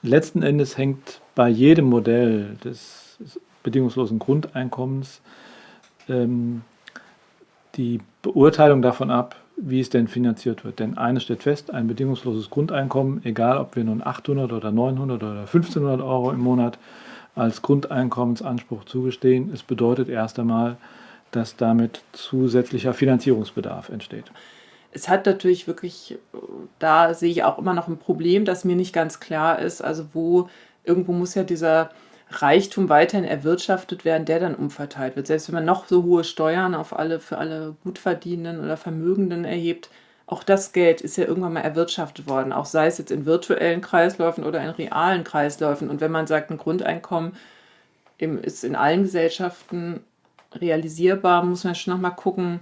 Letzten Endes hängt bei jedem Modell des bedingungslosen Grundeinkommens ähm, die Beurteilung davon ab, wie es denn finanziert wird. Denn eines steht fest, ein bedingungsloses Grundeinkommen, egal ob wir nun 800 oder 900 oder 1500 Euro im Monat als Grundeinkommensanspruch zugestehen, es bedeutet erst einmal, dass damit zusätzlicher Finanzierungsbedarf entsteht. Es hat natürlich wirklich, da sehe ich auch immer noch ein Problem, das mir nicht ganz klar ist. Also irgendwo muss ja dieser Reichtum weiterhin erwirtschaftet werden, der dann umverteilt wird. Selbst wenn man noch so hohe Steuern für alle Gutverdienenden oder Vermögenden erhebt, auch das Geld ist ja irgendwann mal erwirtschaftet worden, auch sei es jetzt in virtuellen Kreisläufen oder in realen Kreisläufen. Und wenn man sagt, ein Grundeinkommen ist in allen Gesellschaften realisierbar, muss man schon nochmal gucken,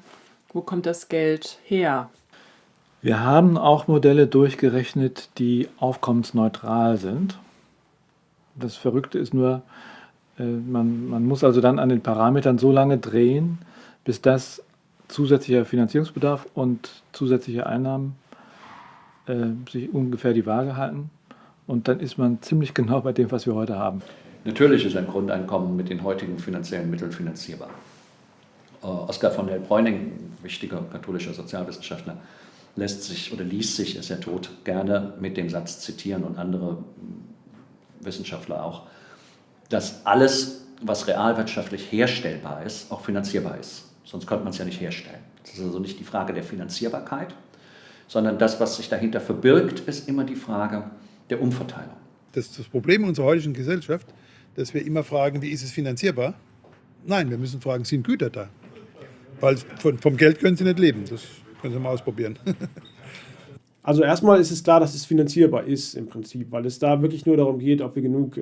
wo kommt das Geld her? Wir haben auch Modelle durchgerechnet, die aufkommensneutral sind. Das Verrückte ist nur, man muss also dann an den Parametern so lange drehen, bis das zusätzlicher Finanzierungsbedarf und zusätzliche Einnahmen sich ungefähr die Waage halten. Und dann ist man ziemlich genau bei dem, was wir heute haben. Natürlich ist ein Grundeinkommen mit den heutigen finanziellen Mitteln finanzierbar. Oskar von der Bräuning, wichtiger katholischer Sozialwissenschaftler, ließ sich, ist ja tot, gerne mit dem Satz zitieren und andere Wissenschaftler auch, dass alles, was realwirtschaftlich herstellbar ist, auch finanzierbar ist. Sonst könnte man es ja nicht herstellen. Das ist also nicht die Frage der Finanzierbarkeit, sondern das, was sich dahinter verbirgt, ist immer die Frage der Umverteilung. Das ist das Problem unserer heutigen Gesellschaft, dass wir immer fragen, wie ist es finanzierbar? Nein, wir müssen fragen, sind Güter da? Weil vom Geld können sie nicht leben. Das können sie mal ausprobieren. Also erstmal ist es klar, dass es finanzierbar ist im Prinzip, weil es da wirklich nur darum geht, ob wir genug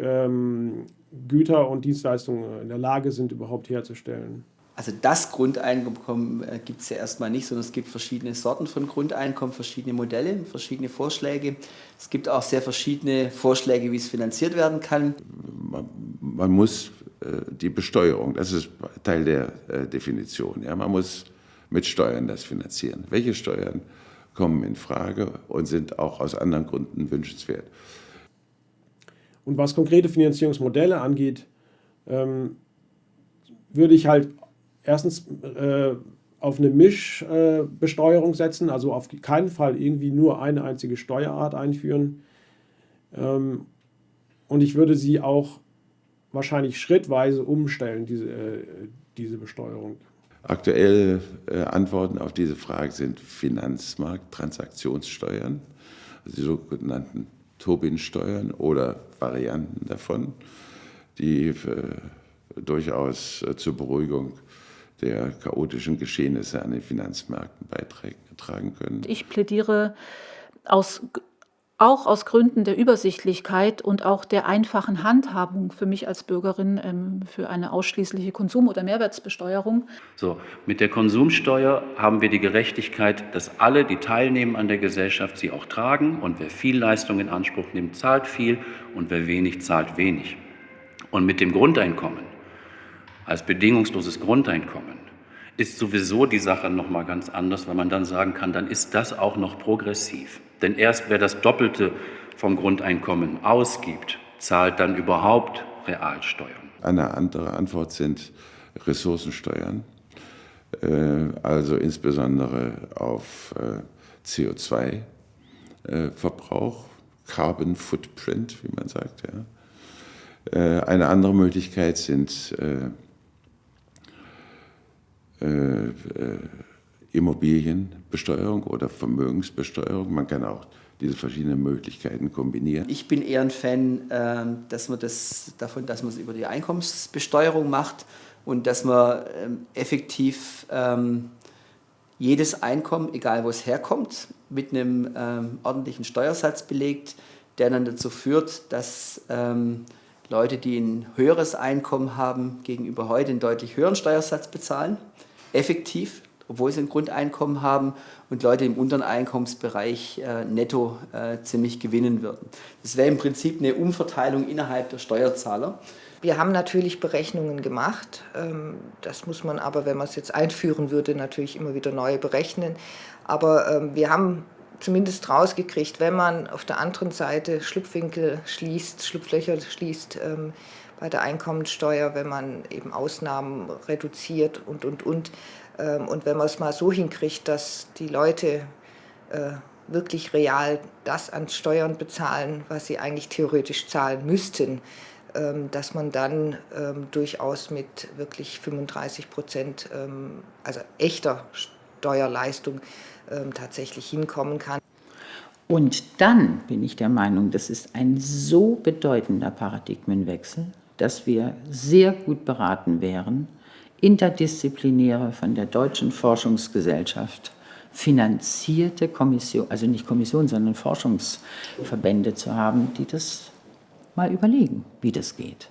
Güter und Dienstleistungen in der Lage sind, überhaupt herzustellen. Also das Grundeinkommen gibt es ja erstmal nicht, sondern es gibt verschiedene Sorten von Grundeinkommen, verschiedene Modelle, verschiedene Vorschläge. Es gibt auch sehr verschiedene Vorschläge, wie es finanziert werden kann. Man muss die Besteuerung, das ist Teil der Definition. Ja, man muss mit Steuern das finanzieren. Welche Steuern kommen in Frage und sind auch aus anderen Gründen wünschenswert? Und was konkrete Finanzierungsmodelle angeht, würde ich halt erstens auf eine Mischbesteuerung setzen, also auf keinen Fall irgendwie nur eine einzige Steuerart einführen. Und ich würde sie auch wahrscheinlich schrittweise umstellen, diese Besteuerung. Aktuelle Antworten auf diese Frage sind Finanzmarkttransaktionssteuern, also die sogenannten Tobin-Steuern oder Varianten davon, die durchaus zur Beruhigung der chaotischen Geschehnisse an den Finanzmärkten beitragen können. Ich plädiere auch aus Gründen der Übersichtlichkeit und auch der einfachen Handhabung für mich als Bürgerin für eine ausschließliche Konsum- oder Mehrwertbesteuerung. So, mit der Konsumsteuer haben wir die Gerechtigkeit, dass alle, die teilnehmen an der Gesellschaft, sie auch tragen. Und wer viel Leistung in Anspruch nimmt, zahlt viel und wer wenig, zahlt wenig. Und mit dem Grundeinkommen, als bedingungsloses Grundeinkommen, ist sowieso die Sache nochmal ganz anders, weil man dann sagen kann, dann ist das auch noch progressiv. Denn erst wer das Doppelte vom Grundeinkommen ausgibt, zahlt dann überhaupt Realsteuern. Eine andere Antwort sind Ressourcensteuern, also insbesondere auf CO2-Verbrauch, Carbon Footprint, wie man sagt. Ja. Eine andere Möglichkeit sind Immobilienbesteuerung oder Vermögensbesteuerung. Man kann auch diese verschiedenen Möglichkeiten kombinieren. Ich bin eher ein Fan, dass man es über die Einkommensbesteuerung macht und dass man effektiv jedes Einkommen, egal wo es herkommt, mit einem ordentlichen Steuersatz belegt, der dann dazu führt, dass Leute, die ein höheres Einkommen haben, gegenüber heute einen deutlich höheren Steuersatz bezahlen, effektiv, obwohl sie ein Grundeinkommen haben, und Leute im unteren Einkommensbereich netto ziemlich gewinnen würden. Das wäre im Prinzip eine Umverteilung innerhalb der Steuerzahler. Wir haben natürlich Berechnungen gemacht. Das muss man aber, wenn man es jetzt einführen würde, natürlich immer wieder neu berechnen. Aber wir haben zumindest rausgekriegt, wenn man auf der anderen Seite Schlupflöcher schließt bei der Einkommensteuer, wenn man eben Ausnahmen reduziert und. Und wenn man es mal so hinkriegt, dass die Leute wirklich real das an Steuern bezahlen, was sie eigentlich theoretisch zahlen müssten, dass man dann durchaus mit wirklich 35%, also echter Steuerleistung, tatsächlich hinkommen kann. Und dann bin ich der Meinung, das ist ein so bedeutender Paradigmenwechsel, dass wir sehr gut beraten wären, interdisziplinäre, von der Deutschen Forschungsgesellschaft finanzierte Kommission, also nicht Kommission, sondern Forschungsverbände zu haben, die das mal überlegen, wie das geht.